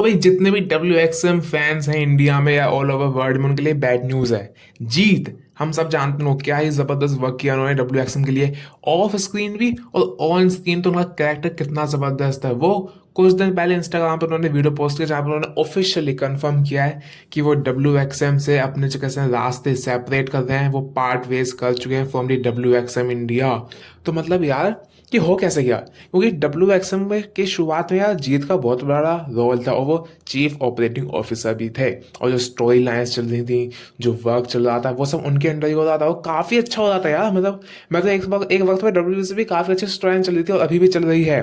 भाई जितने भी WXM फैंस हैं इंडिया में या ऑल ओवर वर्ल्ड में उनके लिए बैड न्यूज़ है। जीत हम सब जानते हो क्या ही जबरदस्त वर्क किया उन्होंने WXM के लिए, ऑफ स्क्रीन भी और ऑन स्क्रीन। तो उनका कैरेक्टर कितना जबरदस्त है। वो कुछ दिन पहले इंस्टाग्राम पर उन्होंने वीडियो पोस्ट किया जहाँ पर उन्होंने ऑफिशियली कंफर्म किया है कि वो WXM से अपने जो कैसे रास्ते सेपरेट कर रहे हैं, वो पार्ट वेज कर चुके हैं फ्रॉम दी WXM इंडिया। तो मतलब यार कि हो कैसे गया, क्योंकि WXM में की शुरुआत में यार जीत का बहुत बड़ा रोल था और वो चीफ ऑपरेटिंग ऑफिसर भी थे। और जो स्टोरी लाइन्स चल रही थी, जो वर्क चल रहा था, वो सब उनके अंडर ही हो रहा था। वो काफ़ी अच्छा हो रहा था यार। मतलब मैं तो एक वक्त में WXM से भी काफ़ी अच्छी स्टोरी लाइन चल रही थी और अभी भी चल रही है।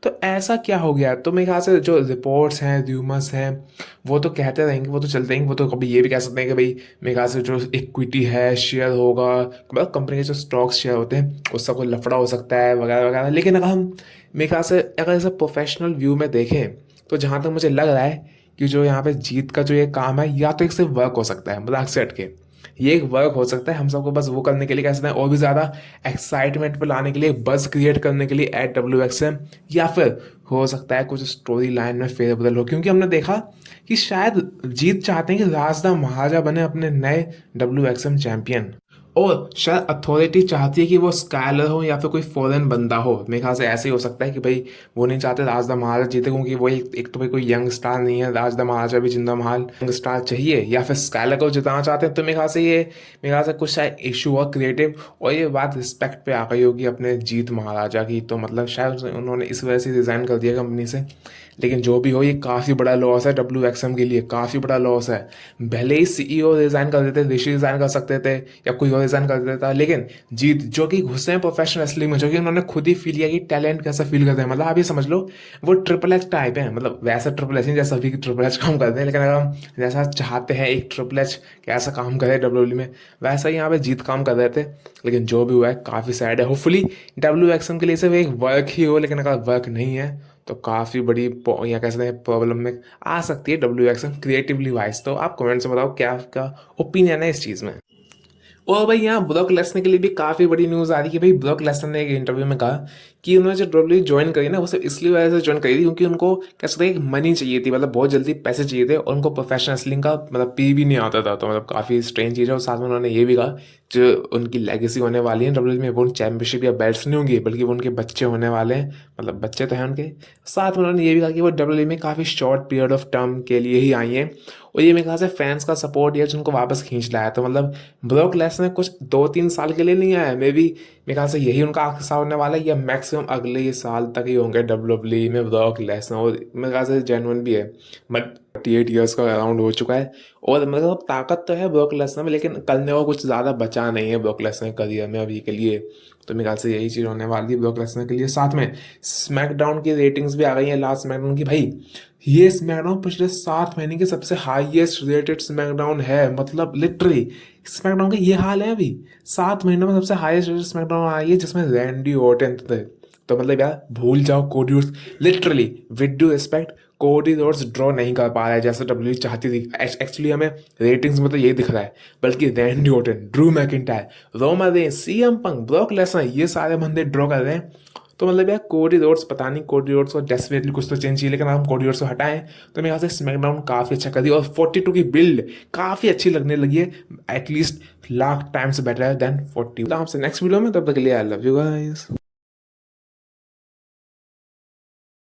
तो ऐसा क्या हो गया? तो मेरे ख्याल से जो रिपोर्ट्स हैं, र्यूमर्स हैं, वो तो कहते रहेंगे, वो तो चलते रहेंगे। वो तो कभी ये भी कह सकते हैं कि भाई मेरे ख्याल से जो इक्विटी है, शेयर होगा, मतलब कंपनी के जो स्टॉक्स शेयर होते हैं उसका कोई लफड़ा हो सकता है वगैरह वगैरह। लेकिन अगर हम मेरे ख्याल से अगर ऐसा प्रोफेशनल व्यू में देखें तो जहाँ तक मुझे लग रहा है कि जो यहाँ पे जीत का जो ये काम है, या तो एक सिर्फ वर्क हो सकता है, मजाक से हट के ये एक वर्क हो सकता है हम सबको बस वो करने के लिए, कह सकते हैं और भी ज़्यादा एक्साइटमेंट पे लाने के लिए, बस क्रिएट करने के लिए एट WXM। या फिर हो सकता है कुछ स्टोरी लाइन में फेरबदल हो, क्योंकि हमने देखा कि शायद जीत चाहते हैं कि राजदा महाराजा बने अपने नए WXM चैंपियन। और शायद अथॉरिटी चाहती है कि वो स्काइलर हो या फिर कोई फॉरेन बंदा हो। मेरे ख्याल से ऐसे ही हो सकता है कि भाई वो नहीं चाहते राजदा महाराजा जीते, क्योंकि वो एक तो भाई कोई यंग स्टार नहीं है। राजदा महाराजा भी जिंदा महाल यंग स्टार चाहिए, या फिर स्काइलर को जिताना चाहते हैं। तो मेरे ख्याल से ये मेरे ख्याल से कुछ शायद इशू हुआ क्रिएटिव, और ये बात रिस्पेक्ट पे आ गई होगी अपने जीत महाराजा की। तो मतलब शायद उन्होंने इस वजह से रिजाइन कर दिया कंपनी से। लेकिन जो भी हो, ये काफ़ी बड़ा लॉस है WXM के लिए, काफ़ी बड़ा लॉस है। भले ही CEO रिजाइन कर देते, ऋषि रिजाइन कर सकते थे या कोई और रिजाइन कर देता, लेकिन जीत जो कि घुसे हैं प्रोफेशनल रेसलिंग में, जो कि उन्होंने खुद ही फील किया कि टैलेंट कैसा फील करते हैं। मतलब आप ये समझ लो वो ट्रिपल एच टाइप है। मतलब वैसा ट्रिपल एच नहीं जैसा अभी ट्रिपल एच काम करते हैं, लेकिन अगर हम जैसा चाहते हैं एक ट्रिपल एच कैसा काम करे WWE में, वैसा ही यहाँ पे जीत काम कर रहे थे। लेकिन जो भी हुआ है काफ़ी सैड है। होपफुली WXM के लिए सिर्फ एक वर्क ही हो, लेकिन अगर वर्क नहीं है तो काफ़ी बड़ी या कह सकते हैं प्रॉब्लम में आ सकती है WXM क्रिएटिवली वाइज। तो आप कमेंट्स में बताओ क्या आपका ओपिनियन है इस चीज़ में। और भाई यहाँ ब्रॉक लेसनर के लिए भी काफ़ी बड़ी न्यूज़ आ रही है कि भाई ब्रॉक लेसनर ने एक इंटरव्यू में कहा कि उन्होंने जो डब्ल्यू ज्वाइन करी ना, वो सिर्फ इसलिए वजह से ज्वाइन करी थी क्योंकि उनको कह सकते हैं मनी चाहिए थी। मतलब बहुत जल्दी पैसे चाहिए थे और उनको प्रोफेशनल रेसलिंग का मतलब पी भी नहीं आता था। तो मतलब काफ़ी स्ट्रेंज चीज़ है। और साथ में उन्होंने ये भी कहा जो उनकी लेगेसी होने वाली है डब्ल्यू में, वो चैंपियनशिप या बेल्ट्स नहीं होंगी, बल्कि वो उनके बच्चे होने वाले हैं। मतलब बच्चे तो हैं उनके। साथ में उन्होंने ये भी कहा कि वो डब्ल्यू में काफ़ी शॉर्ट पीरियड ऑफ टर्म के लिए ही आई हैं, और ये मेरे ख्याल से फैंस का सपोर्ट है जिनको वापस खींच लाया। तो मतलब ब्रॉक लेसनर कुछ 2-3 साल के लिए नहीं आया, मे बी मेरे ख्याल से यही उनका आखिरी साल होने वाला है, या मैक्सिमम अगले ही साल तक ही होंगे WWE में ब्रॉक लेसनर। और मेरे ख्याल से जेन्युइन भी है। बट 48 ईयर्स का अराउंड हो चुका है और मतलब ताकत तो है ब्रॉक लेसनर में, लेकिन करने को कुछ ज़्यादा बचा नहीं है ब्रॉक लेसनर करियर में अभी के लिए। तो मेरे ख्याल से यही चीज़ होने वाली है ब्रॉक लेसनर के लिए। साथ में स्मैकडाउन की रेटिंग्स भी आ गई हैं लास्ट स्मैकडाउन की। भाई ये स्मैकडाउन पिछले 7 महीने की सबसे हाईएस्ट रेटेड स्मैकडाउन है। मतलब लिटरली स्मैकडाउन का ये हाल है अभी 7 महीनों में सबसे हाईएस्ट रेटेड स्मैकडाउन आई है, जिसमें रैंडी ऑर्टन थे। तो मतलब यार भूल जाओ Cody Rhodes. Literally with due respect, Cody Rhodes draw नहीं कर पा रहा है जैसे WWE चाहती थी। एक्चुअली हमें रेटिंग्स में तो यही दिख रहा है, बल्कि Randy Orton, Drew McIntyre, Roman Reigns, CM पंक, ब्रॉक लेसनर, ये सारे बंदे ड्रॉ कर रहे हैं। तो मतलब यार कोडी रोड्स, पता नहीं कोडी रोड्स को डेस्परेटली कुछ तो चेंज चाहिए, लेकिन हम कोडी रोड्स को हटाएं तो मेरे ख्याल से स्मैकडाउन काफ़ी अच्छा कर दिया। और 42 की बिल्ड काफ़ी अच्छी लगने लगी है, at least lakh times better than 40। आपसे नेक्स्ट वीडियो में, तब तक के लिए आई लव यू गाइस।